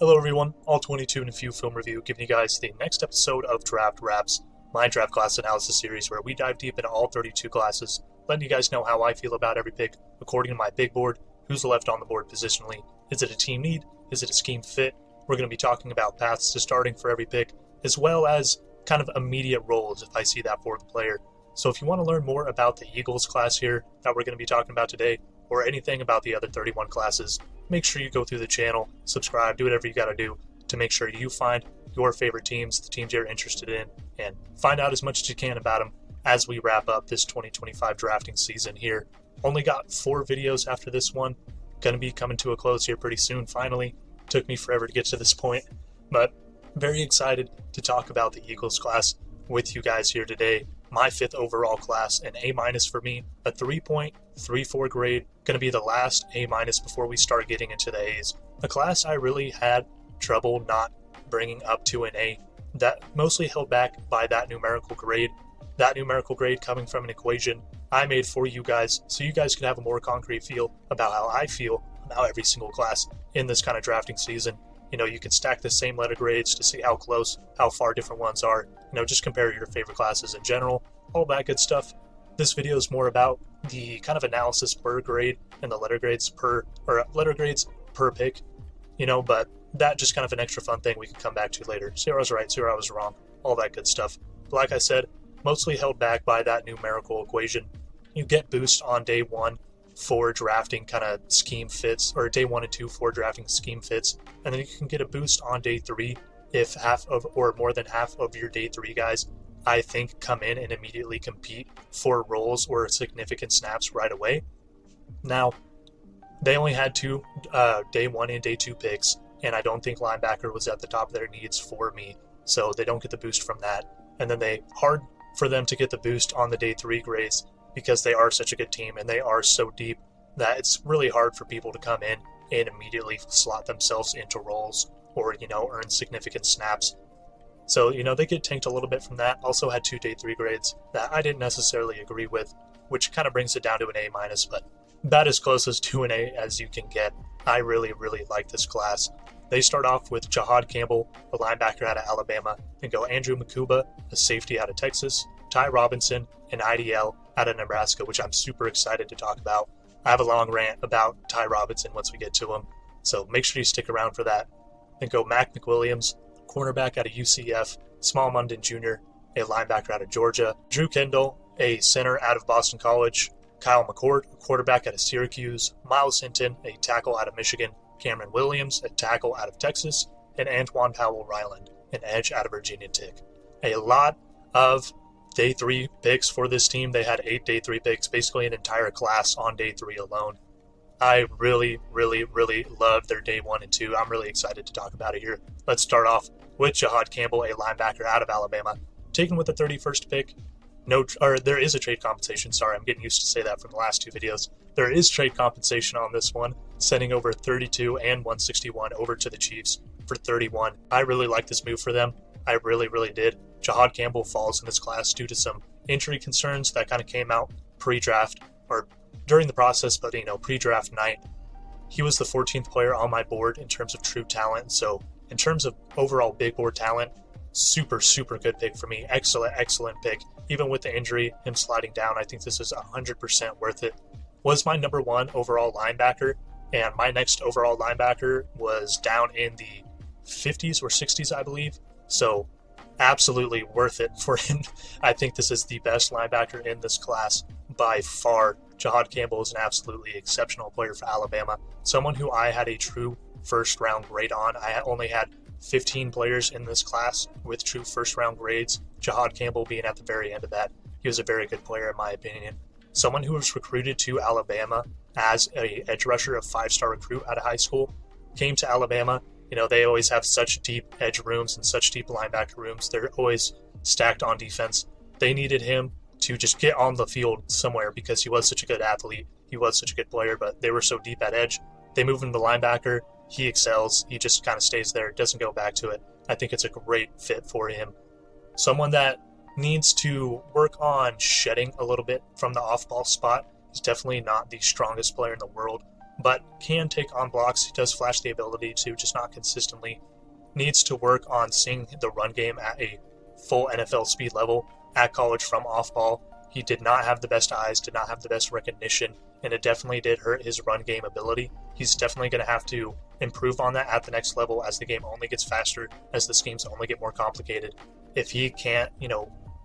Hello everyone, All 22 and a few film review, giving you guys the next episode of Draft Wraps, my draft class analysis series where we dive deep into all 32 classes, letting you guys know how I feel about every pick according to my big board, who's left on the board positionally. Is it a team need? Is it a scheme fit? We're going to be talking about paths to starting for every pick, as well as kind of immediate roles if I see that for the player. So if you want to learn more about the Eagles class here that we're going to be talking about today, or anything about the other 31 classes, make sure you go through the channel, subscribe, do whatever you got to do to make sure you find your favorite teams, the teams you're interested in, and find out as much as you can about them as we wrap up this 2025 drafting season here. Only got 4 videos after this one. Going to be coming to a close here pretty soon, finally. Took me forever to get to this point, but very excited to talk about the Eagles class with you guys here today. My 5th overall class, an A- for me, a 3.34 grade, going to be the last A- before we start getting into the A's. A class I really had trouble not bringing up to an A, that mostly held back by that numerical grade. That numerical grade coming from an equation I made for you guys, so you guys can have a more concrete feel about how I feel about every single class in this kind of drafting season. You know, you can stack the same letter grades to see how close, how far different ones are. You know, just compare your favorite classes in general, all that good stuff. This video is more about the kind of analysis per grade and the letter grades per pick, you know, but that just kind of an extra fun thing we can come back to later. See where I was right, see where I was wrong, all that good stuff. But like I said, mostly held back by that numerical equation. You get boost on day 1 for drafting kind of scheme fits, or day 1 and 2 for drafting scheme fits, and then you can get a boost on day 3 if half of or more than half of your day 3 guys I think come in and immediately compete for roles or significant snaps right away. Now, they only had 2 day 1 and day 2 picks, and I don't think linebacker was at the top of their needs for me, so they don't get the boost from that. And then hard for them to get the boost on the day 3 grades because they are such a good team and they are so deep that it's really hard for people to come in and immediately slot themselves into roles or, you know, earn significant snaps. So, you know, they get tanked a little bit from that. Also had 2 day 3 grades that I didn't necessarily agree with, which kind of brings it down to an A-, but about as close as to an A as you can get. I really, really like this class. They start off with Jahad Campbell, a linebacker out of Alabama, and go Andrew Makuba, a safety out of Texas, Ty Robinson, an IDL out of Nebraska, which I'm super excited to talk about. I have a long rant about Ty Robinson once we get to him, so make sure you stick around for that. Then go Mac McWilliams, cornerback out of UCF, Small Munden Jr., a linebacker out of Georgia, Drew Kendall, a center out of Boston College, Kyle McCord, a quarterback out of Syracuse, Miles Hinton, a tackle out of Michigan, Cameron Williams, a tackle out of Texas, and Antoine Powell-Ryland, an edge out of Virginia Tech. A lot of day 3 picks for this team. They had 8 day 3 picks, basically an entire class on day 3 alone. I really, really, really love their day 1 and 2. I'm really excited to talk about it here. Let's start off with Jahad Campbell, a linebacker out of Alabama, taken with the 31st pick. There is a trade compensation. Sorry, I'm getting used to say that from the last 2 videos. There is trade compensation on this one, sending over 32 and 161 over to the Chiefs for 31. I really like this move for them. I really, really did. Jahad Campbell falls in this class due to some injury concerns that kind of came out pre-draft or during the process, but, you know, pre-draft night. He was the 14th player on my board in terms of true talent. So in terms of overall big board talent, super, super good pick for me. Excellent pick. Even with the injury, him sliding down, I think this is 100% worth it. Was my number 1 overall linebacker, and my next overall linebacker was down in the 50s or 60s, I believe. So absolutely worth it for him. I think this is the best linebacker in this class by far. Jahad Campbell is an absolutely exceptional player for Alabama. Someone who I had a true first round grade on. I only had 15 players in this class with true first round grades. Jahad Campbell being at the very end of that. He was a very good player in my opinion. Someone who was recruited to Alabama as a edge rusher, a 5-star recruit out of high school, came to Alabama. You know, they always have such deep edge rooms and such deep linebacker rooms. They're always stacked on defense. They needed him to just get on the field somewhere because he was such a good athlete. He was such a good player, but they were so deep at edge. They move him to linebacker. He excels. He just kind of stays there. Doesn't go back to it. I think it's a great fit for him. Someone that needs to work on shedding a little bit from the off-ball spot. He's definitely not the strongest player in the world, but can take on blocks. He does flash the ability to, just not consistently. Needs to work on seeing the run game at a full NFL speed level. At college from off ball, he did not have the best eyes, did not have the best recognition, and it definitely did hurt his run game ability. He's definitely going to have to improve on that at the next level as the game only gets faster, as the schemes only get more complicated. If he can't,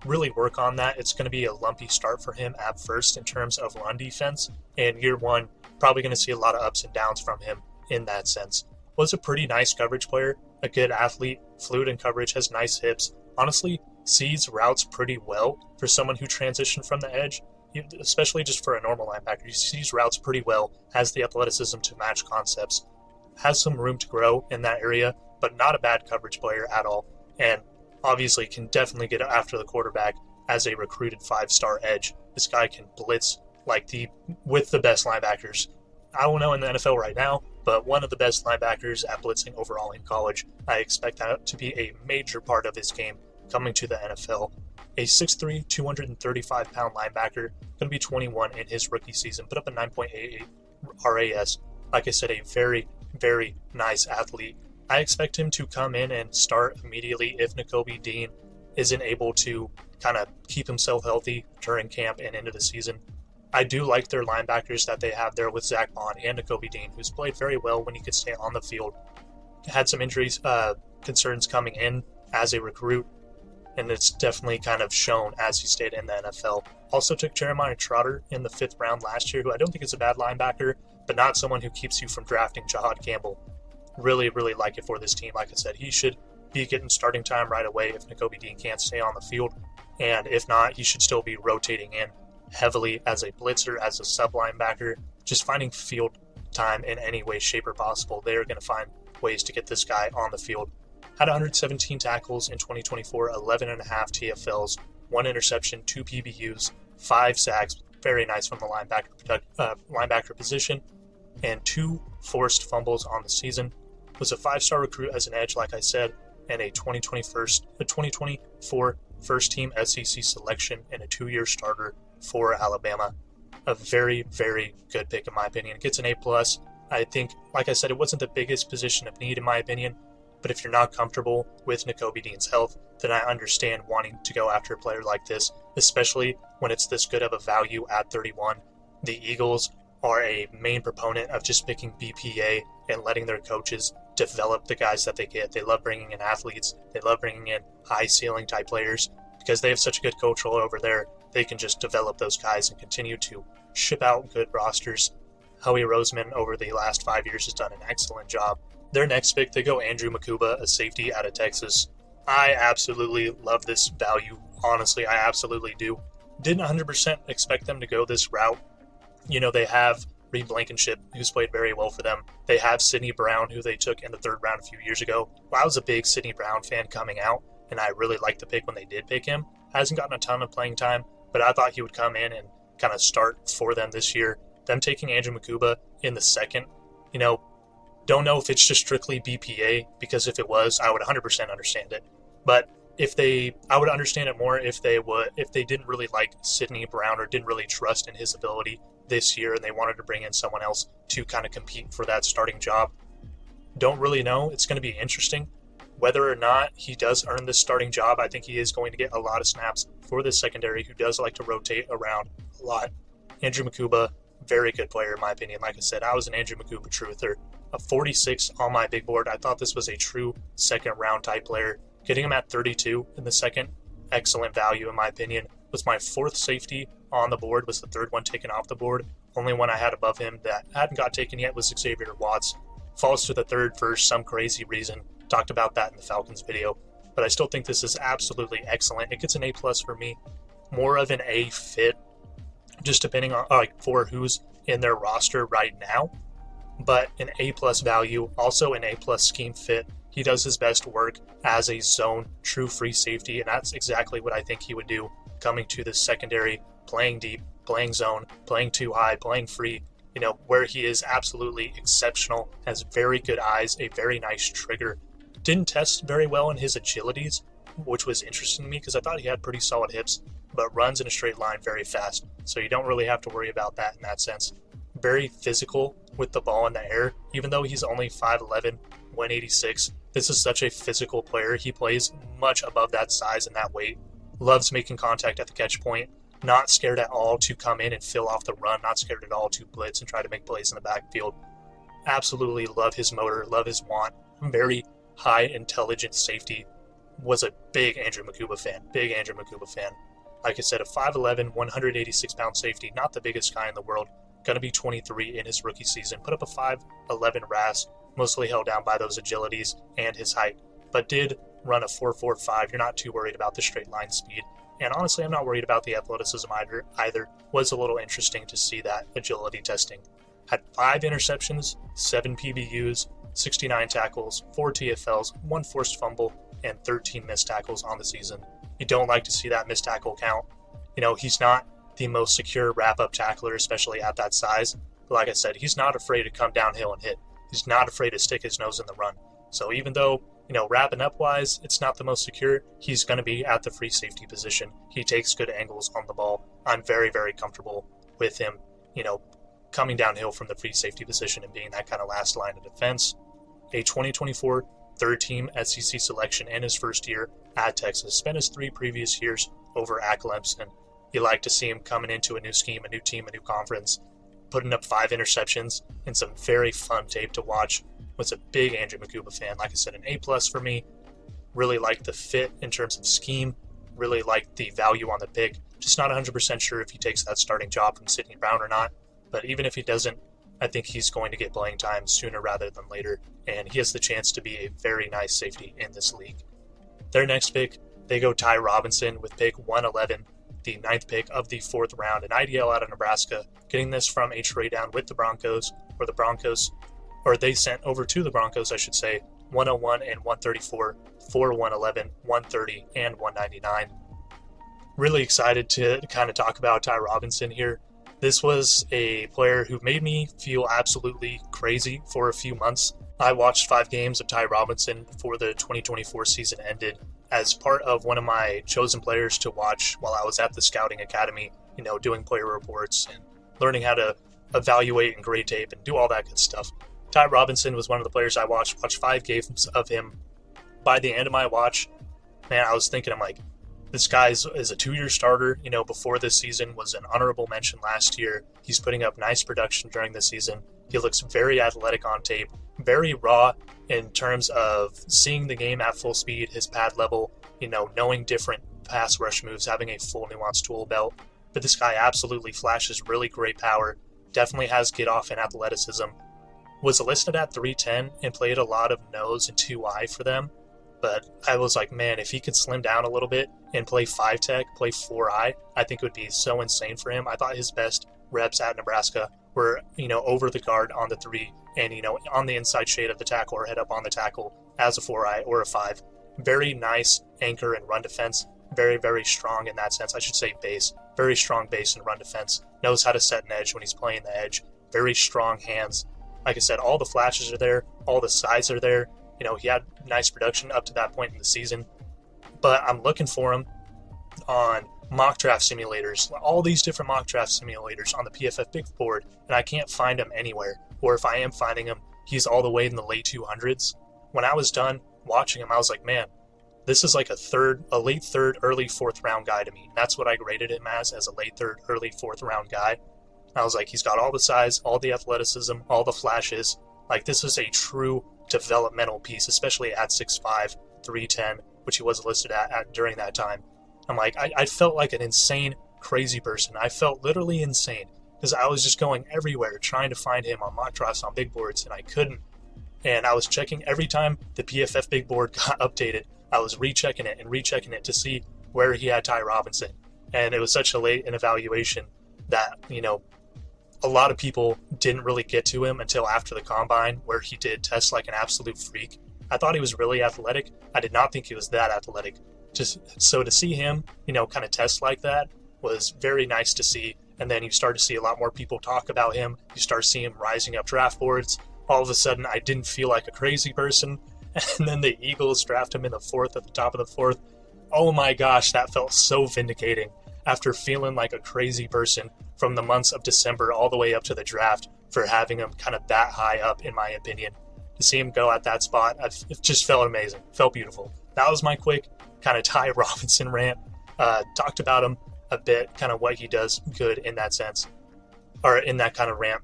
really work on that, it's going to be a lumpy start for him at first in terms of run defense. And year one, probably going to see a lot of ups and downs from him in that sense. Was a pretty nice coverage player, a good athlete, fluid in coverage, has nice hips. Honestly, sees routes pretty well for someone who transitioned from the edge, especially just for a normal linebacker. He sees routes pretty well, has the athleticism to match concepts, has some room to grow in that area, but not a bad coverage player at all. And obviously can definitely get after the quarterback as a recruited 5-star edge. This guy can blitz with the best linebackers. I don't know in the NFL right now, but one of the best linebackers at blitzing overall in college. I expect that to be a major part of his game coming to the NFL. A 6'3", 235-pound linebacker, going to be 21 in his rookie season, put up a 9.88 RAS. Like I said, a very, very nice athlete. I expect him to come in and start immediately if Nakobe Dean isn't able to kind of keep himself healthy during camp and into the season. I do like their linebackers that they have there with Zach Bond and Nakobe Dean, who's played very well when he could stay on the field. Had some injuries concerns coming in as a recruit, and it's definitely kind of shown as he stayed in the NFL. Also took Jeremiah Trotter in the 5th round last year, who I don't think is a bad linebacker, but not someone who keeps you from drafting Jahad Campbell. Really, really like it for this team. Like I said, he should be getting starting time right away if Nakobe Dean can't stay on the field. And if not, he should still be rotating in heavily as a blitzer, as a sub linebacker, just finding field time in any way, shape, or possible. They are going to find ways to get this guy on the field. Had 117 tackles in 2024, 11.5 TFLs, 1 interception, 2 PBUs, 5 sacks. Very nice from the linebacker position, and 2 forced fumbles on the season. Was a 5-star recruit as an edge, like I said, and a 2024 first-team SEC selection and a 2-year starter for Alabama. A very, very good pick in my opinion. It gets an A+. I think, like I said, it wasn't the biggest position of need in my opinion, but if you're not comfortable with Nakobe Dean's health, then I understand wanting to go after a player like this, especially when it's this good of a value at 31. The Eagles are a main proponent of just picking BPA and letting their coaches develop the guys that they get. They love bringing in athletes. They love bringing in high ceiling type players because they have such a good coach role over there. They can just develop those guys and continue to ship out good rosters. Howie Roseman over the last 5 years has done an excellent job. Their next pick, they go Andrew Makuba, a safety out of Texas. I absolutely love this value. Honestly, I absolutely do. Didn't 100% expect them to go this route. They have Reed Blankenship, who's played very well for them. They have Sidney Brown, who they took in the 3rd round a few years ago. Well, I was a big Sidney Brown fan coming out, and I really liked the pick when they did pick him. Hasn't gotten a ton of playing time, but I thought he would come in and kind of start for them this year. Them taking Andrew Makuba in the 2nd, don't know if it's just strictly BPA, because if it was, I would 100% understand it. But I would understand it more if they didn't really like Sidney Brown or didn't really trust in his ability this year and they wanted to bring in someone else to kind of compete for that starting job. Don't really know. It's going to be interesting. Whether or not he does earn this starting job, I think he is going to get a lot of snaps for this secondary who does like to rotate around a lot. Andrew Makuba, very good player in my opinion. Like I said, I was an Andrew Makuba truther. A 46 on my big board. I thought this was a true 2nd round type player. Getting him at 32 in the 2nd, excellent value in my opinion. Was my 4th safety on the board, was the 3rd one taken off the board. Only one I had above him that hadn't got taken yet was Xavier Watts. Falls to the 3rd for some crazy reason. Talked about that in the Falcons video. But I still think this is absolutely excellent. It gets an A+ for me. More of an A fit, just depending on for who's in their roster right now. But an A+ value, also an A+ scheme fit. He does his best work as a zone, true free safety, and that's exactly what I think he would do coming to the secondary, playing deep, playing zone, playing too high, playing free, where he is absolutely exceptional, has very good eyes, a very nice trigger. Didn't test very well in his agilities, which was interesting to me because I thought he had pretty solid hips, but runs in a straight line very fast, so you don't really have to worry about that in that sense. very physical with the ball in the air. Even though he's only 5'11", 186, this is such a physical player. He plays much above that size and that weight. Loves making contact at the catch point. Not scared at all to come in and fill off the run. Not scared at all to blitz and try to make plays in the backfield. Absolutely love his motor, love his want. Very high intelligence safety. Was a big Andrew Makuba fan. Big Andrew Makuba fan. Like I said, a 5'11", 186-pound safety. Not the biggest guy in the world. Going to be 23 in his rookie season. Put up a 5'11" RAS. Mostly held down by those agilities and his height. But did run a 4.45. You're not too worried about the straight line speed. And honestly, I'm not worried about the athleticism either. Was a little interesting to see that agility testing. Had 5 interceptions, 7 PBUs, 69 tackles, 4 TFLs, 1 forced fumble, and 13 missed tackles on the season. You don't like to see that missed tackle count. He's not the most secure wrap-up tackler, especially at that size. But like I said, he's not afraid to come downhill and hit. He's not afraid to stick his nose in the run. So even though, wrapping up-wise, it's not the most secure, he's going to be at the free safety position. He takes good angles on the ball. I'm very, very comfortable with him, coming downhill from the free safety position and being that kind of last line of defense. A 2024 third-team SEC selection in his first year at Texas. Spent his 3 previous years over at Clemson. You like to see him coming into a new scheme, a new team, a new conference, putting up 5 interceptions and some very fun tape to watch. Was a big Andrew Makuba fan. Like I said, an A+ for me. Really liked the fit in terms of scheme. Really liked the value on the pick. Just not 100% sure if he takes that starting job from Sidney Brown or not. But even if he doesn't, I think he's going to get playing time sooner rather than later. And he has the chance to be a very nice safety in this league. Their next pick, they go Ty Robinson with pick 111, the 9th pick of the 4th round, an IDL out of Nebraska, getting this from a trade down with the Broncos, or they sent over to the Broncos, I should say, 101 and 134 for 111, 130, and 199. Really excited to kind of talk about Ty Robinson here. This was a player who made me feel absolutely crazy for a few months. I watched 5 games of Ty Robinson before the 2024 season ended as part of one of my chosen players to watch while I was at the scouting academy, doing player reports and learning how to evaluate and grade tape and do all that good stuff. Ty Robinson was one of the players I watched 5 games of him. By the end of my watch, man, I was thinking, I'm like, this guy is a 2-year starter, before this season, was an honorable mention last year. He's putting up nice production during the season. He looks very athletic on tape, very raw in terms of seeing the game at full speed, his pad level, knowing different pass rush moves, having a full nuanced tool belt. But this guy absolutely flashes really great power, definitely has get off and athleticism. Was listed at 310 and played a lot of nose and 2i for them. But I was like, man, if he could slim down a little bit and play 5-tech, play 4i, I think it would be so insane for him. I thought his best reps at Nebraska were, over the guard on the 3 and, on the inside shade of the tackle or head up on the tackle as a 4i or a 5. Very nice anchor and run defense. Very, very strong in that sense. I should say base. Very strong base and run defense. Knows how to set an edge when he's playing the edge. Very strong hands. Like I said, all the flashes are there. All the size are there. He had nice production up to that point in the season. But I'm looking for him on mock draft simulators, all these different mock draft simulators on the PFF Big Board, and I can't find him anywhere. Or if I am finding him, he's all the way in the late 200s. When I was done watching him, I was like, man, this is like a late 3rd, early 4th round guy to me. And that's what I graded him as a late 3rd, early 4th round guy. I was like, he's got all the size, all the athleticism, all the flashes. Like, this is a true developmental piece, especially at 6'5", 310, which he was listed at during that time. I'm like, I felt like an insane, crazy person. I felt literally insane because I was just going everywhere trying to find him on mock drafts on big boards, and I couldn't. And I was checking every time the PFF Big Board got updated. I was rechecking it to see where he had Ty Robinson. And it was such a late an evaluation that, a lot of people didn't really get to him until after the combine, where he did test like an absolute freak. I thought he was really athletic. I did not think he was that athletic. So to see him, kind of test like that was very nice to see. And then you start to see a lot more people talk about him. You start seeing him rising up draft boards. All of a sudden, I didn't feel like a crazy person. And then the Eagles draft him in the 4th, at the top of the 4th. Oh my gosh, that felt so vindicating. after feeling like a crazy person from the months of December all the way up to the draft for having him kind of that high up, in my opinion. To see him go at that spot, it just felt amazing. Felt beautiful. That was my quick kind of Ty Robinson rant. Talked about him a bit, kind of what he does good in that sense, or in that kind of rant.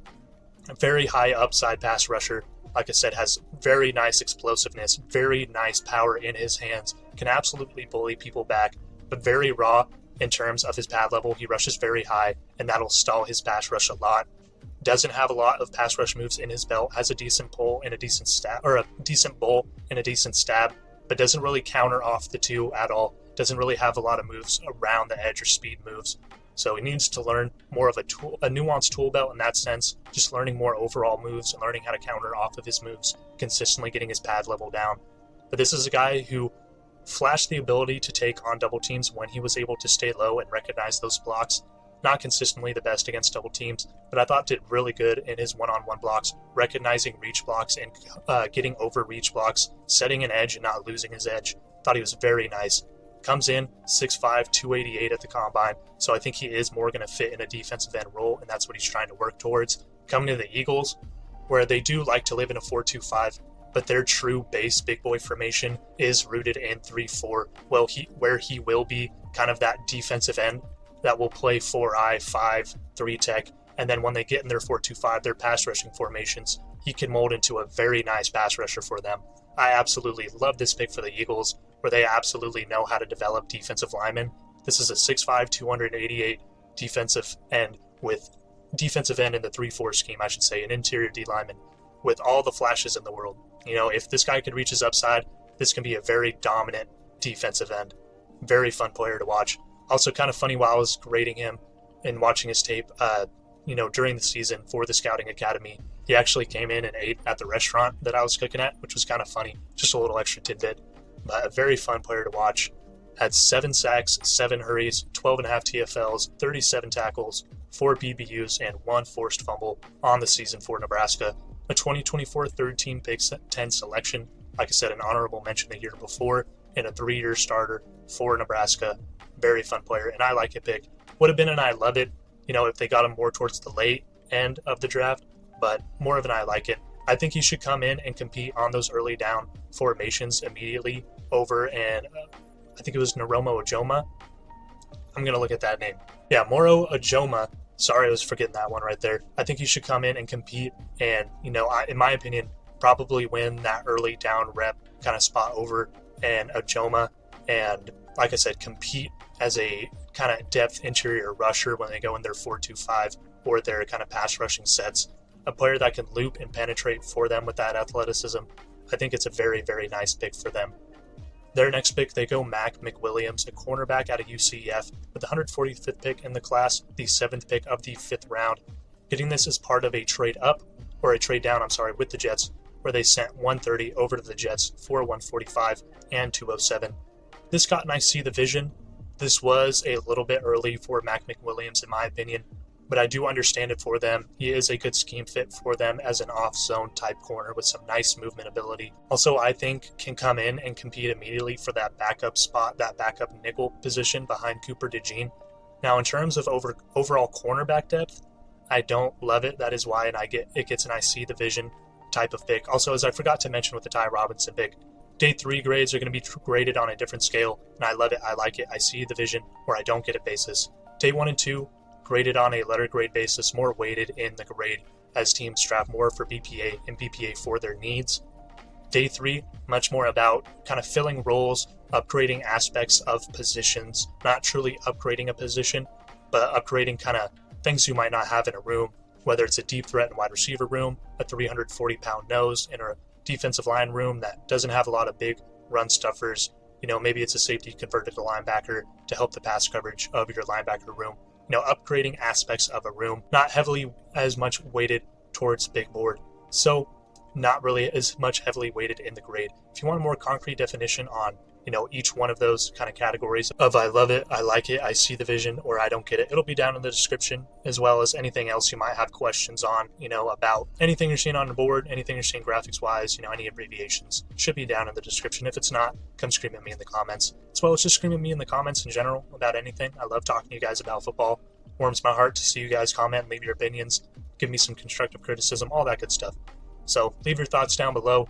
A very high upside pass rusher. Like I said, has very nice explosiveness, very nice power in his hands, can absolutely bully people back, but very raw in terms of his pad level. He rushes very high, and that'll stall his pass rush a lot. Doesn't have a lot of pass rush moves in his belt, has a decent pull and a decent stab, or a decent bull and a decent stab, but doesn't really counter off the two at all. Doesn't really have a lot of moves around the edge or speed moves. So he needs to learn more of a nuanced tool belt in that sense, just learning more overall moves and learning how to counter off of his moves, consistently getting his pad level down. But this is a guy who flashed the ability to take on double teams when he was able to stay low and recognize those blocks. Not consistently the best against double teams, but I thought did really good in his one-on-one blocks, recognizing reach blocks and getting over reach blocks, setting an edge and not losing his edge. Thought he was very nice. Comes in 6'5", 288 at the combine, so I think he is more going to fit in a defensive end role, and that's what he's trying to work towards. Coming to the Eagles, where they do like to live in a 4-2-5, but their true base big boy formation is rooted in 3-4, where he will be kind of that defensive end that will play 4-eye, 5, 3 tech, and then when they get in their 4-2-5, their pass rushing formations, he can mold into a very nice pass rusher for them. I absolutely love this pick for the Eagles, where they absolutely know how to develop defensive linemen. This is a 6'5", 288 defensive end with defensive end in the 3-4 scheme, I should say, an interior D lineman with all the flashes in the world. You know, if this guy could reach his upside, this can be a very dominant defensive end. Very fun player to watch. Also kind of funny while I was grading him and watching his tape, during the season for the Scouting Academy, he actually came in and ate at the restaurant that I was cooking at, which was kind of funny. Just a little extra tidbit. But a very fun player to watch. Had 7 sacks, 7 hurries, 12.5 TFLs, 37 tackles, 4 PBUs, and 1 forced fumble on the season for Nebraska. A 2024 third-team Big Ten selection. Like I said, an honorable mention the year before, and a 3-year starter for Nebraska. Very fun player, and I like it pick. Would have been an I love it, if they got him more towards the late end of the draft, but more of an I like it. I think he should come in and compete on those early down formations immediately over, and I think it was Naromo Ojoma. I'm going to look at that name. Yeah, Moro Ojoma. Sorry, I was forgetting that one right there. I think he should come in and compete and, in my opinion, probably win that early down rep kind of spot over and Ojoma. And like I said, compete as a kind of depth interior rusher when they go in their 4-2-5 or their kind of pass rushing sets. A player that can loop and penetrate for them with that athleticism. I think it's a very, very nice pick for them. Their next pick, they go Mac McWilliams, a cornerback out of UCF, with the 145th pick in the class, the 7th pick of the 5th round. Getting this as part of a trade down, with the Jets, where they sent 130 over to the Jets for 145 and 207. This got I see the vision. This was a little bit early for Mac McWilliams, in my opinion, but I do understand it for them. He is a good scheme fit for them as an off-zone type corner with some nice movement ability. Also, I think can come in and compete immediately for that backup spot, that backup nickel position behind Cooper DeJean. Now, in terms of overall cornerback depth, I don't love it. That is why it gets an I see the vision type of pick. Also, as I forgot to mention with the Ty Robinson pick, Day 3 grades are going to be graded on a different scale, and I love it. I like it. I see the vision, or I don't get it basis. Day 1 and 2 graded on a letter grade basis, more weighted in the grade as teams draft more for BPA and BPA for their needs. Day 3, much more about kind of filling roles, upgrading aspects of positions, not truly upgrading a position, but upgrading kind of things you might not have in a room, whether it's a deep threat and wide receiver room, a 340-pound nose in a defensive line room that doesn't have a lot of big run stuffers. Maybe it's a safety converted to linebacker to help the pass coverage of your linebacker room. Upgrading aspects of a room, not heavily as much weighted towards big board. So not really as much heavily weighted in the grade. If you want a more concrete definition on each one of those kind of categories of I love it, I like it, I see the vision, or I don't get it. It'll be down in the description, as well as anything else you might have questions on, about anything you're seeing on the board, anything you're seeing graphics-wise, any abbreviations. Should be down in the description. If it's not, come scream at me in the comments. As well as just scream at me in the comments in general about anything. I love talking to you guys about football. Warms my heart to see you guys comment, leave your opinions, give me some constructive criticism, all that good stuff. So leave your thoughts down below.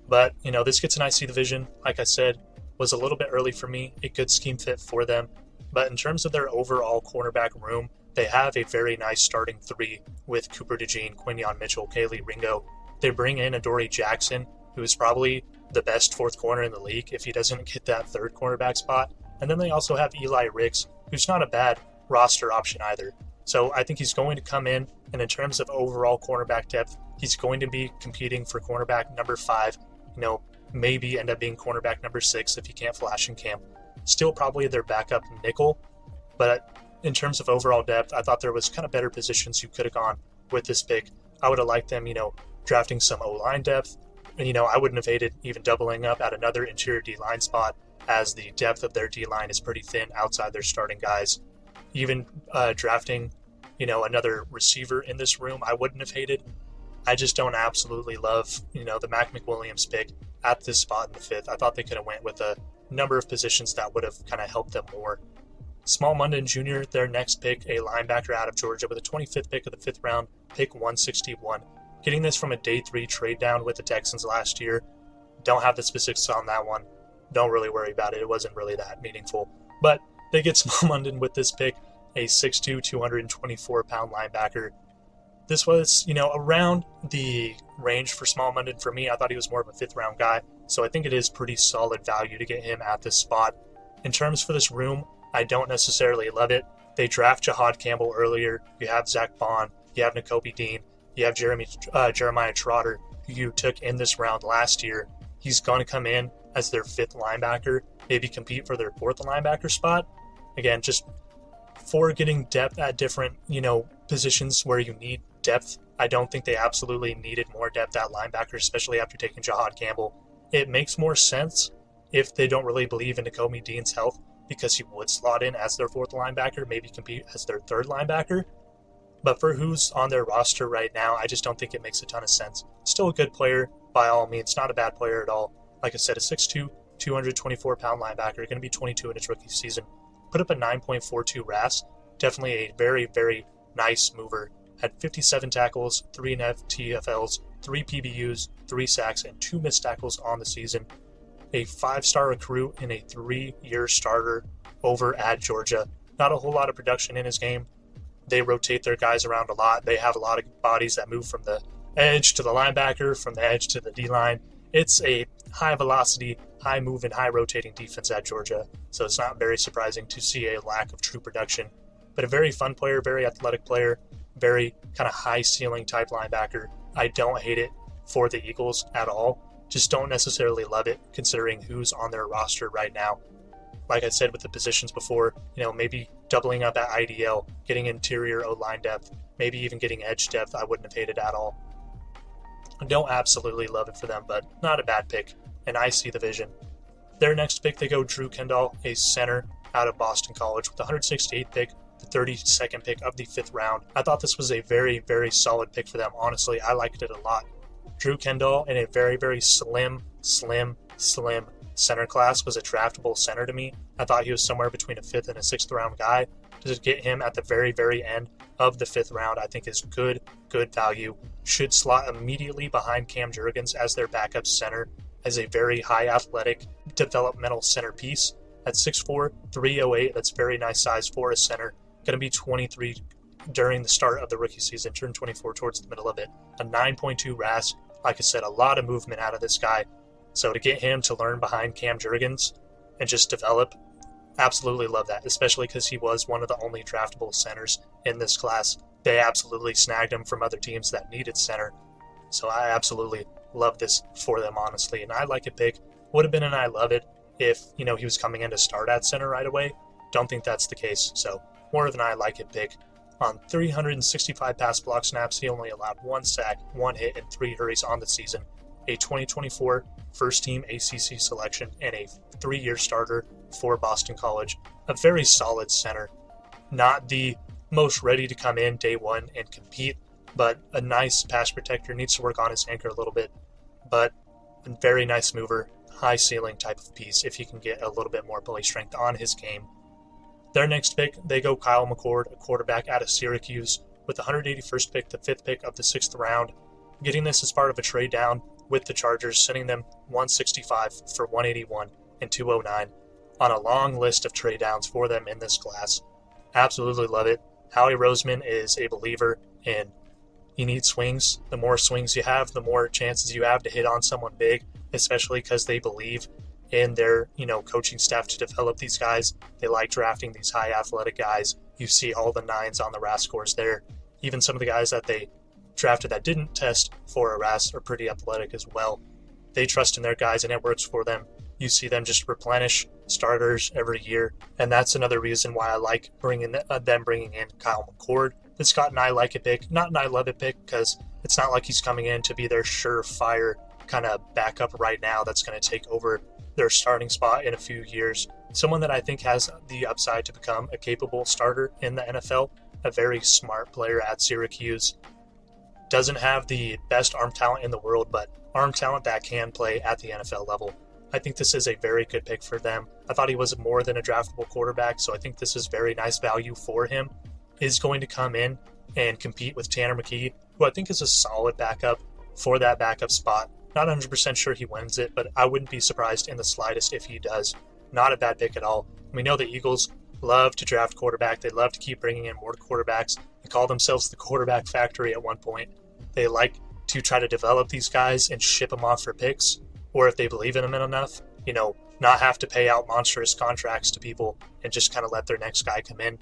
But, this gets an I see the vision, like I said, was a little bit early for me, a good scheme fit for them. But in terms of their overall cornerback room, they have a very nice starting three with Cooper DeJean, Quinyon Mitchell, Kaylee Ringo. They bring in Adoree Jackson, who is probably the best fourth corner in the league if he doesn't get that third cornerback spot. And then they also have Eli Ricks, who's not a bad roster option either. So I think he's going to come in, and in terms of overall cornerback depth, he's going to be competing for cornerback number 5, maybe end up being cornerback number 6 if he can't flash in camp. Still probably their backup nickel, but in terms of overall depth, I thought there was kind of better positions you could have gone with this pick. I would have liked them, drafting some O-line depth, and, I wouldn't have hated even doubling up at another interior D-line spot, as the depth of their D-line is pretty thin outside their starting guys. Even drafting, another receiver in this room, I wouldn't have hated. I just don't absolutely love, the Mac McWilliams pick at this spot in the 5th. I thought they could have went with a number of positions that would have kind of helped them more. Small Munden Jr., their next pick, a linebacker out of Georgia with a 25th pick of the 5th round, pick 161. Getting this from a day 3 trade down with the Texans last year. Don't have the specifics on that one. Don't really worry about it. It wasn't really that meaningful. But they get Small Munden with this pick, a 6'2", 224-pound linebacker. This was, around the range for Small Munden for me. I thought he was more of a 5th round guy, so I think it is pretty solid value to get him at this spot. In terms for this room, I don't necessarily love it. They draft Jahad Campbell earlier. You have Zach Bond. You have Nakobe Dean. You have Jeremiah Trotter, who you took in this round last year. He's going to come in as their 5th linebacker, maybe compete for their 4th linebacker spot. Again, just for getting depth at different, positions where you need depth. I don't think they absolutely needed more depth at linebacker, especially after taking Jahad Campbell. It makes more sense if they don't really believe in Nakobe Dean's health, because he would slot in as their 4th linebacker, maybe compete as their 3rd linebacker. But for who's on their roster right now, I just don't think it makes a ton of sense. Still a good player, by all means, not a bad player at all. Like I said, a 6'2", 224-pound linebacker, going to be 22 in his rookie season. Put up a 9.42 RAS, definitely a very, very nice mover. Had 57 tackles, 3 TFLs, 3 PBUs, 3 sacks, and 2 missed tackles on the season. A 5-star recruit and a 3-year starter over at Georgia. Not a whole lot of production in his game. They rotate their guys around a lot. They have a lot of bodies that move from the edge to the linebacker, from the edge to the D-line. It's a high-velocity, high-moving, high-rotating defense at Georgia, so it's not very surprising to see a lack of true production. But a very fun player, very athletic player, very kind of high-ceiling type linebacker. I don't hate it for the Eagles at all. Just don't necessarily love it, considering who's on their roster right now. Like I said with the positions before, maybe doubling up at IDL, getting interior O-line depth, maybe even getting edge depth, I wouldn't have hated at all. I don't absolutely love it for them, but not a bad pick, and I see the vision. Their next pick, they go Drew Kendall, a center out of Boston College with the 168th pick, the 32nd pick of the 5th round. I thought this was a very, very solid pick for them. Honestly, I liked it a lot. Drew Kendall in a very, very slim center class was a draftable center to me. I thought he was somewhere between a 5th and a 6th round guy. To get him at the very, very end of the 5th round, I think is good value. Should slot immediately behind Cam Jurgens as their backup center, as a very high athletic developmental centerpiece. At 6'4", 308, that's very nice size for a center. Going to be 23 during the start of the rookie season, turned 24 towards the middle of it. A 9.2 RAS. Like I said, a lot of movement out of this guy. So to get him to learn behind Cam Jurgens and just develop, absolutely love that, especially because he was one of the only draftable centers in this class. They absolutely snagged him from other teams that needed center. So I absolutely love this for them, honestly. And I like it big. Would have been an I love it if, he was coming in to start at center right away. Don't think that's the case. So more of an I like it big. On 365 pass block snaps, he only allowed 1 sack, 1 hit, and 3 hurries on the season. a 2024 first-team ACC selection, and a 3-year starter for Boston College. A very solid center. Not the most ready to come in day one and compete, but a nice pass protector. Needs to work on his anchor a little bit, but a very nice mover, high ceiling type of piece if he can get a little bit more play strength on his game. Their next pick, they go Kyle McCord, a quarterback out of Syracuse, with the 181st pick, the 5th pick of the 6th round. Getting this as part of a trade down with the Chargers, sending them 165 for 181 and 209 on a long list of trade downs for them in this class. Absolutely love it. Howie Roseman is a believer in you need swings. The more swings you have, the more chances you have to hit on someone big, especially because they believe in their, coaching staff to develop these guys. They like drafting these high athletic guys. You see all the 9s on the RAS scores there. Even some of the guys that they drafted that didn't test for a RAS are pretty athletic as well. They trust in their guys and it works for them. You see them just replenish starters every year, and that's another reason why I like bringing in Kyle McCord. It's got an I like it pick, not an I love it pick, because it's not like he's coming in to be their surefire kind of backup right now that's going to take over their starting spot in a few years. Someone that I think has the upside to become a capable starter in the NFL, a very smart player at Syracuse. Doesn't have the best arm talent in the world, but arm talent that can play at the NFL level. I think this is a very good pick for them. I thought he was more than a draftable quarterback, so I think this is very nice value for him. Is going to come in and compete with Tanner McKee, who I think is a solid backup for that backup spot. Not 100% sure he wins it, but I wouldn't be surprised in the slightest if he does. Not a bad pick at all. We know the Eagles love to draft quarterback. They love to keep bringing in more quarterbacks. They call themselves the quarterback factory at one point. They like to try to develop these guys and ship them off for picks, or if they believe in them enough, not have to pay out monstrous contracts to people and just kind of let their next guy come in.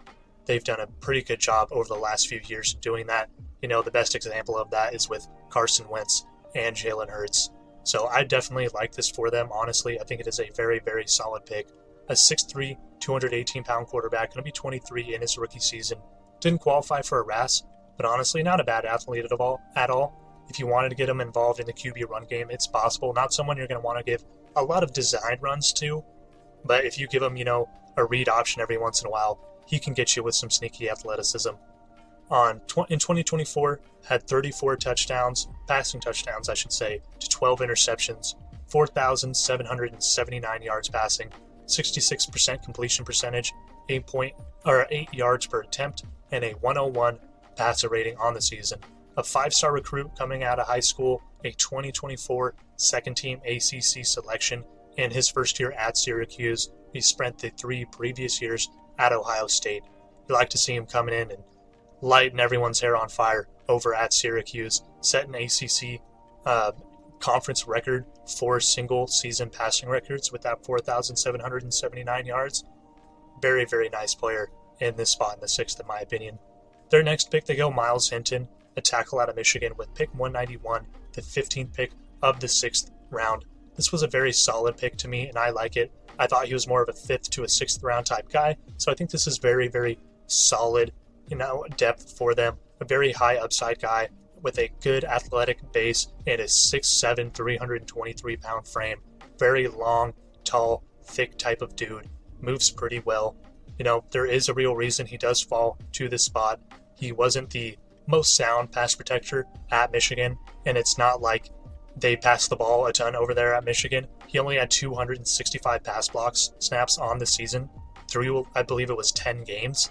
They've done a pretty good job over the last few years doing that. The best example of that is with Carson Wentz and Jalen Hurts. So I definitely like this for them. Honestly, I think it is a very, very solid pick. A 6'3", 218-pound quarterback, going to be 23 in his rookie season. Didn't qualify for a RAS, but honestly, not a bad athlete at all. If you wanted to get him involved in the QB run game, it's possible. Not someone you're going to want to give a lot of design runs to, but if you give him, a read option every once in a while, he can get you with some sneaky athleticism. In 2024, had 34 touchdowns, passing touchdowns, I should say, to 12 interceptions, 4,779 yards passing, 66% completion percentage, 8 yards per attempt, and a 101 passer rating on the season. A 5-star recruit coming out of high school, a 2024 second-team ACC selection in his first year at Syracuse. He spent the 3 previous years at Ohio State. You like to see him coming in and lighting everyone's hair on fire over at Syracuse, set an ACC conference record for single-season passing records with that 4,779 yards. Very, very nice player in this spot in the 6th, in my opinion. Their next pick, they go Miles Hinton, a tackle out of Michigan with pick 191, the 15th pick of the 6th round. This was a very solid pick to me, and I like it. I thought he was more of a 5th to a 6th round type guy, so I think this is very, very solid, depth for them. A very high upside guy with a good athletic base and a 6'7", 323-pound frame. Very long, tall, thick type of dude. Moves pretty well. There is a real reason he does fall to this spot. He wasn't the most sound pass protector at Michigan, and it's not like they passed the ball a ton over there at Michigan. He only had 265 pass blocks snaps on the season through, I believe it was 10 games.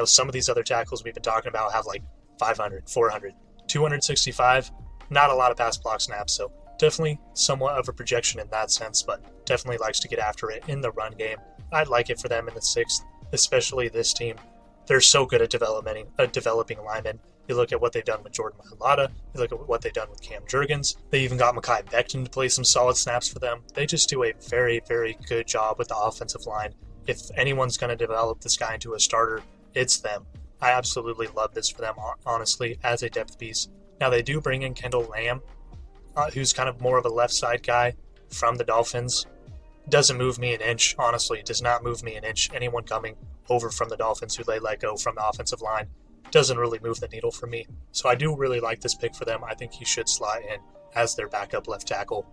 Some of these other tackles we've been talking about have like 500, 400, 265, not a lot of pass block snaps, so definitely somewhat of a projection in that sense, but definitely likes to get after it in the run game. I'd like it for them in the 6th, especially this team. They're so good at developing linemen. You look at what they've done with Jordan Mailata. You look at what they've done with Cam Jurgens. They even got Mekhi Becton to play some solid snaps for them. They just do a very, very good job with the offensive line. If anyone's going to develop this guy into a starter, it's them. I absolutely love this for them, honestly, as a depth piece. Now, they do bring in Kendall Lamb, who's kind of more of a left side guy from the Dolphins. Doesn't move me an inch, honestly. Does not move me an inch. Anyone coming over from the Dolphins who they let go from the offensive line doesn't really move the needle for me. So I do really like this pick for them. I think he should slot in as their backup left tackle.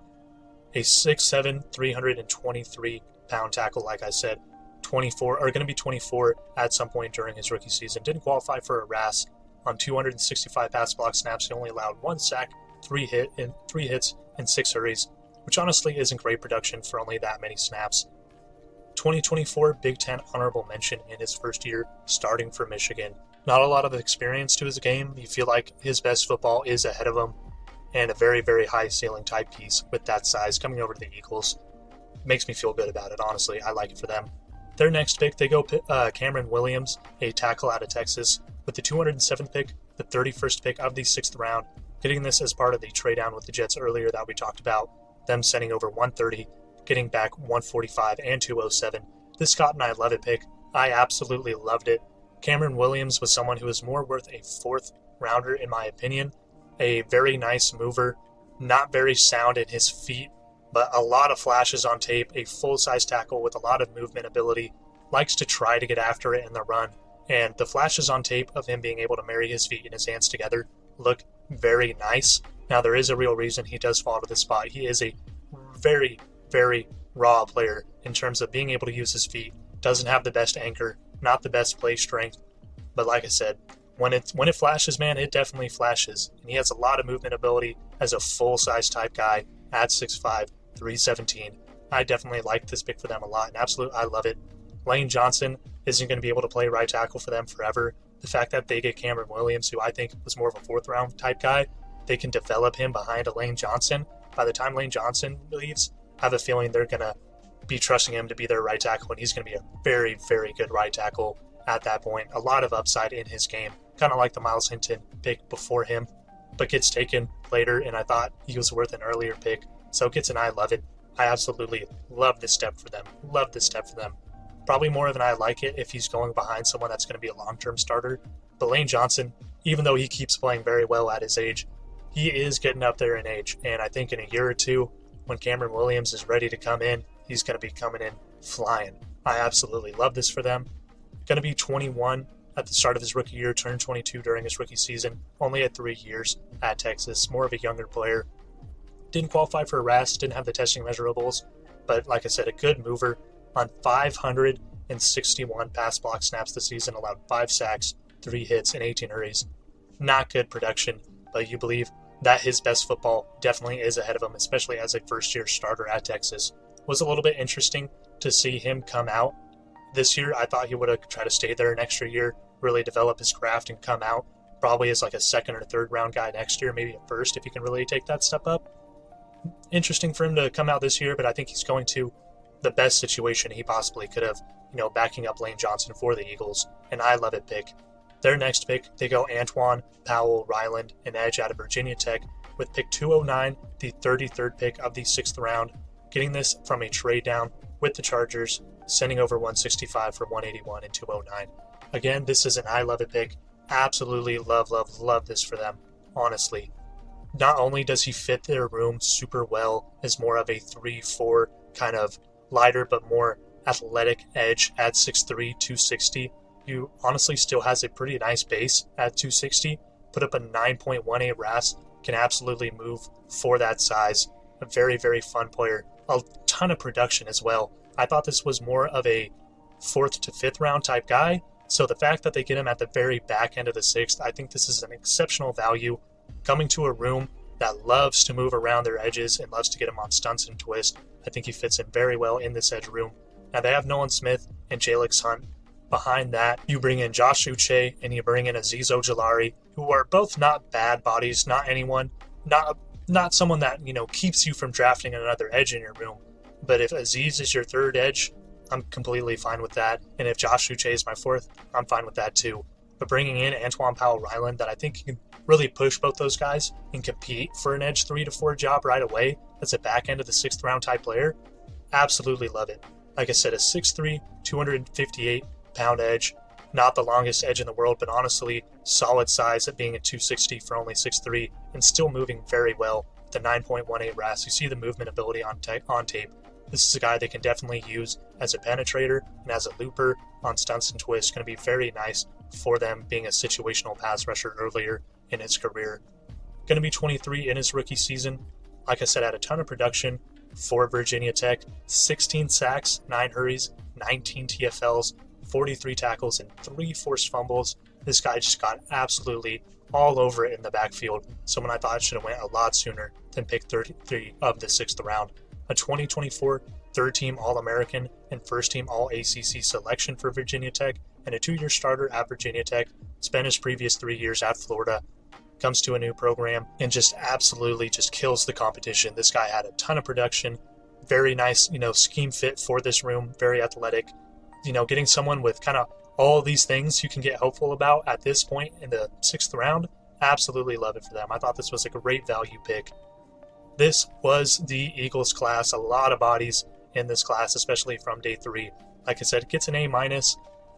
A 6'7", 323-pound tackle, like I said, 24 are going to be 24 at some point during his rookie season. Didn't qualify for a RAS on 265 pass block snaps. He only allowed 1 sack, 3 hits, and 6 hurries, which honestly isn't great production for only that many snaps. 2024 Big Ten honorable mention in his first year starting for Michigan. Not a lot of experience to his game. You feel like his best football is ahead of him, and a very, very high ceiling type piece with that size coming over to the Eagles. Makes me feel good about it, honestly. I like it for them. Their next pick, they go Cameron Williams, a tackle out of Texas, with the 207th pick, the 31st pick of the 6th round, getting this as part of the trade down with the Jets earlier that we talked about, them sending over 130, getting back 145 and 207. This Scott and I love it pick. I absolutely loved it. Cameron Williams was someone who was more worth a 4th rounder in my opinion. A very nice mover, not very sound in his feet, but a lot of flashes on tape, a full-size tackle with a lot of movement ability, likes to try to get after it in the run, and the flashes on tape of him being able to marry his feet and his hands together look very nice. Now, there is a real reason he does fall to this spot. He is a very, very raw player in terms of being able to use his feet, doesn't have the best anchor, not the best play strength, but like I said, when it flashes, man, it definitely flashes, and he has a lot of movement ability as a full-size type guy at 6'5", 317. I definitely like this pick for them a lot, and absolutely, I love it. Lane Johnson isn't going to be able to play right tackle for them forever. The fact that they get Cameron Williams, who I think was more of a 4th round type guy, they can develop him behind a Lane Johnson. By the time Lane Johnson leaves, I have a feeling they're going to be trusting him to be their right tackle, and he's going to be a very, very good right tackle at that point. A lot of upside in his game, kind of like the Miles Hinton pick before him, but gets taken later, and I thought he was worth an earlier pick. So Gitz and I love it. I absolutely love this step for them. Love this step for them. Probably more than I like it if he's going behind someone that's going to be a long-term starter. But Lane Johnson, even though he keeps playing very well at his age, he is getting up there in age. And I think in a year or two, when Cameron Williams is ready to come in, he's going to be coming in flying. I absolutely love this for them. Going to be 21 at the start of his rookie year, turned 22 during his rookie season, only had 3 years at Texas, more of a younger player. Didn't qualify for a RAS, didn't have the testing measurables, but like I said, a good mover on 561 pass block snaps this season, allowed 5 sacks, 3 hits, and 18 hurries. Not good production, but you believe that his best football definitely is ahead of him, especially as a first-year starter at Texas. Was a little bit interesting to see him come out this year. I thought he would have tried to stay there an extra year, really develop his craft, and come out probably as like a 2nd or 3rd round guy next year, maybe a 1st if he can really take that step up. Interesting for him to come out this year, but I think he's going to the best situation he possibly could have, backing up Lane Johnson for the Eagles, and I love it pick. Their next pick, they go Antoine Powell Ryland, an edge out of Virginia Tech, with pick 209, the 33rd pick of the 6th round, getting this from a trade down with the Chargers, sending over 165 for 181 and 209. Again, this is an I love it pick. Absolutely love this for them, honestly. Not only does he fit their room super well as more of a 3-4 kind of lighter but more athletic edge at 6'3", 260, he honestly still has a pretty nice base at 260, put up a 9.18 RAS, can absolutely move for that size. A very, very fun player. A ton of production as well. I thought this was more of a 4th to 5th round type guy, so the fact that they get him at the very back end of the 6th, I think this is an exceptional value. Coming to a room that loves to move around their edges and loves to get him on stunts and twists, I think he fits in very well in this edge room. Now they have Nolan Smith and Jalix Hunt. Behind that, you bring in Josh Uche and you bring in Azeez Ojulari, who are both not bad bodies, not anyone, not someone that, keeps you from drafting another edge in your room. But if Azeez is your 3rd edge, I'm completely fine with that. And if Josh Uche is my 4th, I'm fine with that too. But bringing in Antoine Powell Ryland, that I think can really push both those guys and compete for an edge 3 to 4 job right away, that's a back end of the 6th round type player, absolutely love it. Like I said, a 6'3", 258-pound edge, not the longest edge in the world, but honestly solid size at being at 260 for only 6'3", and still moving very well with the 9.18 RAS. You see the movement ability on tape. This is a guy they can definitely use as a penetrator and as a looper on stunts and twists. Going to be very nice for them, being a situational pass rusher earlier in his career. Going to be 23 in his rookie season. Like I said, had a ton of production for Virginia Tech, 16 sacks, 9 hurries, 19 TFLs, 43 tackles, and 3 forced fumbles. This guy just got absolutely all over it in the backfield. Someone I thought should have went a lot sooner than pick 33 of the 6th round. A 2024 third-team All-American and first-team All-ACC selection for Virginia Tech, and a 2-year starter at Virginia Tech. Spent his previous 3 years at Florida. Comes to a new program and just absolutely just kills the competition. This guy had a ton of production. Very nice, scheme fit for this room. Very athletic. Getting someone with kind of all these things you can get hopeful about at this point in the 6th round. Absolutely love it for them. I thought this was a great value pick. This was the Eagles class. A lot of bodies in this class, especially from day 3. Like I said, it gets an A-,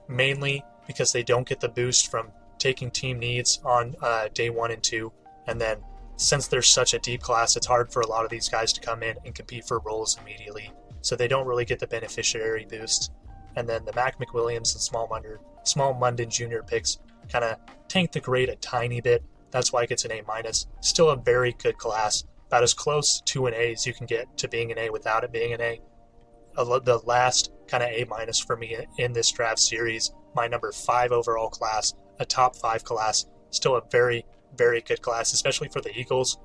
mainly because they don't get the boost from taking team needs on day 1 and 2. And then since there's such a deep class, it's hard for a lot of these guys to come in and compete for roles immediately. So they don't really get the beneficiary boost. And then the Mac McWilliams and Small Munden Jr. picks kind of tank the grade a tiny bit. That's why it gets an A-. Still a very good class. About as close to an A as you can get to being an A without it being an A. The last kind of A- for me in this draft series, my number 5 overall class, a top 5 class. Still a very, very good class, especially for the Eagles,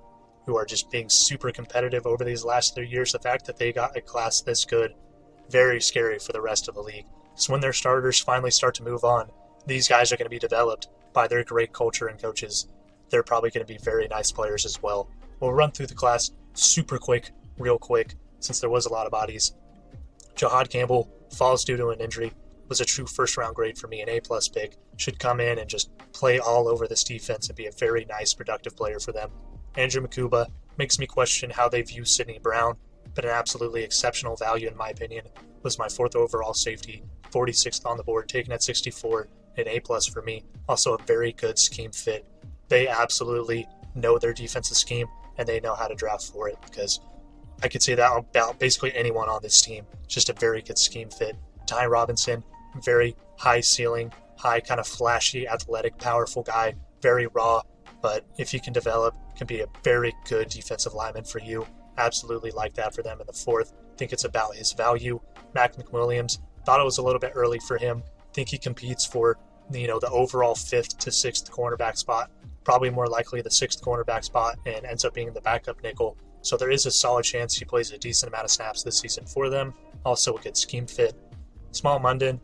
who are just being super competitive over these last 3 years. The fact that they got a class this good, very scary for the rest of the league. Because when their starters finally start to move on, these guys are going to be developed by their great culture and coaches. They're probably going to be very nice players as well. We'll run through the class super quick, real quick, since there was a lot of bodies. Jahad Campbell falls due to an injury. Was a true first-round grade for me, an A+ pick. Should come in and just play all over this defense and be a very nice, productive player for them. Andrew Makuba makes me question how they view Sidney Brown, but an absolutely exceptional value in my opinion. Was my 4th overall safety, 46th on the board, taken at 64, an A+ for me. Also a very good scheme fit. They absolutely know their defensive scheme, and they know how to draft for it, because I could say that about basically anyone on this team. Just a very good scheme fit. Ty Robinson, very high ceiling, high kind of flashy, athletic, powerful guy, very raw, but if he can develop, can be a very good defensive lineman for you. Absolutely like that for them in the 4th. Think it's about his value. Mac McWilliams, thought it was a little bit early for him. Think he competes for, the overall 5th to 6th cornerback spot. Probably more likely the 6th cornerback spot and ends up being the backup nickel. So there is a solid chance he plays a decent amount of snaps this season for them. Also a good scheme fit. Small Munden,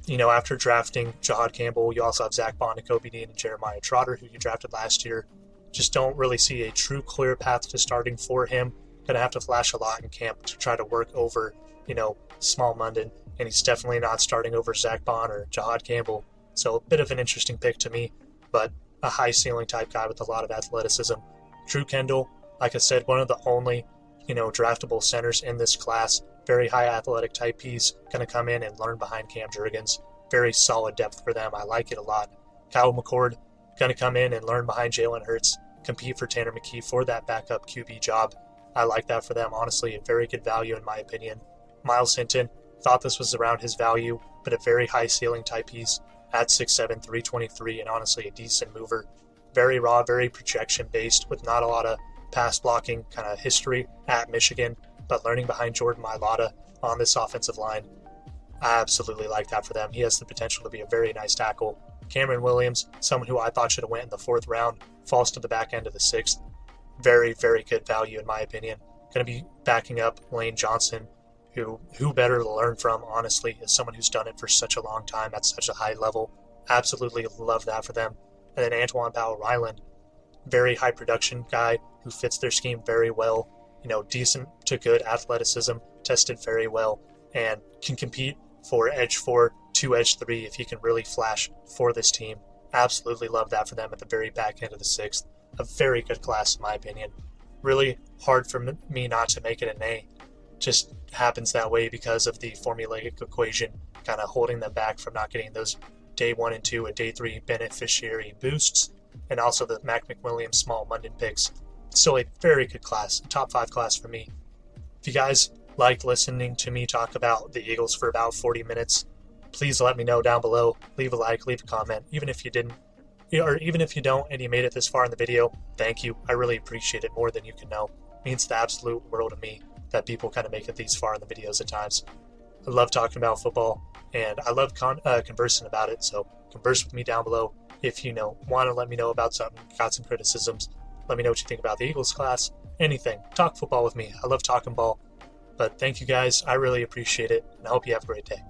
after drafting Jahad Campbell, you also have Zach Bond, Kobe Dean, and Jeremiah Trotter, who you drafted last year. Just don't really see a true clear path to starting for him. Gonna have to flash a lot in camp to try to work over, Small Munden. And he's definitely not starting over Zach Bond or Jahad Campbell. So a bit of an interesting pick to me, but a high ceiling type guy with a lot of athleticism. Drew Kendall, like I said, one of the only, draftable centers in this class. Very high athletic type piece. Going to come in and learn behind Cam Jurgens. Very solid depth for them. I like it a lot. Kyle McCord, going to come in and learn behind Jalen Hurts. Compete for Tanner McKee for that backup QB job. I like that for them. Honestly, a very good value in my opinion. Miles Hinton, thought this was around his value, but a very high ceiling type piece. At 6'7", 323, and honestly a decent mover. Very raw, very projection-based, with not a lot of pass blocking kind of history at Michigan, but learning behind Jordan Mailata on this offensive line. I absolutely like that for them. He has the potential to be a very nice tackle. Cameron Williams, someone who I thought should have went in the 4th round, falls to the back end of the 6th. Very, very good value in my opinion. Going to be backing up Lane Johnson, who better to learn from, honestly, as someone who's done it for such a long time at such a high level. Absolutely love that for them. And then Antoine Powell-Ryland, very high production guy who fits their scheme very well. Decent to good athleticism, tested very well, and can compete for edge 4 to edge 3 if he can really flash for this team. Absolutely love that for them at the very back end of the 6th. A very good class in my opinion. Really hard for me not to make it an A. Just happens that way because of the formulaic equation kind of holding them back from not getting those day 1 and 2 and day 3 beneficiary boosts, and also the Mac McWilliams Small Munden picks. Still a very good class, a top 5 class for me. If you guys liked listening to me talk about the Eagles for about 40 minutes, please let me know down below. Leave a like, leave a comment, even if you didn't, or even if you don't and you made it this far in the video, thank you. I really appreciate it more than you can know. means the absolute world to me that people kind of make it these far in the videos at times. I love talking about football, and I love conversing about it, so converse with me down below. If you want to let me know about something, got some criticisms, let me know what you think about the Eagles class, anything. Talk football with me. I love talking ball. But thank you guys. I really appreciate it, and I hope you have a great day.